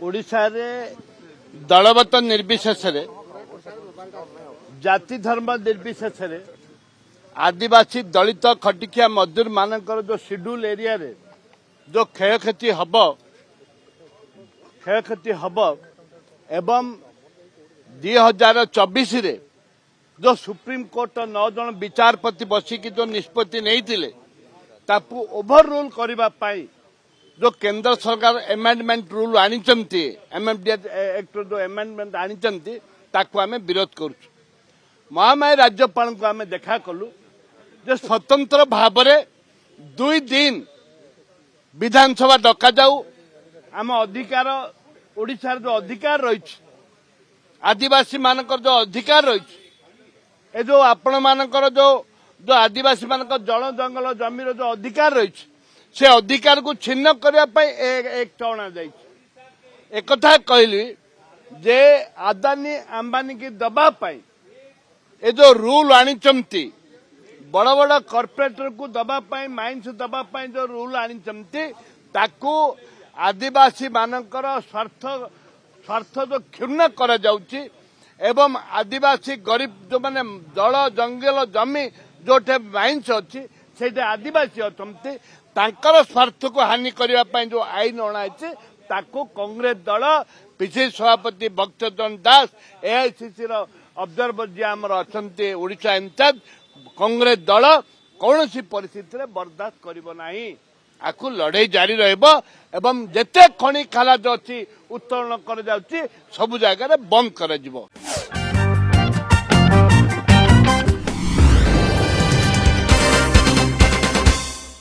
ओडिशा रे दलगत निर्विशेष जाति धर्म निर्विशेष आदिवासी दलित खटिकिया मजदूर मानकर जो शेड्यूल एरिया रे जो क्षयक्षति हब एवं 2024 रे जो सुप्रीम कोर्ट 9 जन विचारपति बसिकी जो निष्पत्ति नहीं ताकू ओभर रूल करने जो केंद्र सरकार एमेंडमेंट रूल आनी एमएमडी एक्ट जो एमेंडमेंट आनी ताकू आम विरोध करुँ महामारी राज्यपाल को आम देखा कलु जे स्वतंत्र भाव में 2 दिन विधानसभा डका जाऊ आम अधिकार ओडिशार जो अधिकार रही आदिवासी मानकर जो अधिकार रही ए जो आपण मानकर जो जो आदिवासी मानकर जल जंगल जमीर जो अधिकार रही से अधिकार को छिन्न करने एक अणा एक कहली जे अदानी अंबानी की दबापाई ए जो रूल आनी बड़ बड़ कॉर्पोरेटर को दबापाई माइंस दबापाई जो रूल आनी ताकू आदिवासी मानकर स्वार्थ जो क्षुण्ण करा जाउची एवं आदिवासी गरीब जो माने जल जंगल जमी जो माइंस अच्छी से आदिवासी अच्छा तांकर स्वार्थ को हानि करने जो आईन अणाई ताकू कांग्रेस दल पिछले सभापति भक्तचरण दास एआईसीसी ऑब्जर्वर जी आमर अच्छा ओडिशा इंचार्ज कांग्रेस दल कौन सी परिस्थिति रे बर्दाश्त करिबो नाही आकु लड़ाई जारी रहबो एवं जेते खनि खाला जो अच्छी उत्तोलन कर जाउची सब जगह बंद कर जिवो।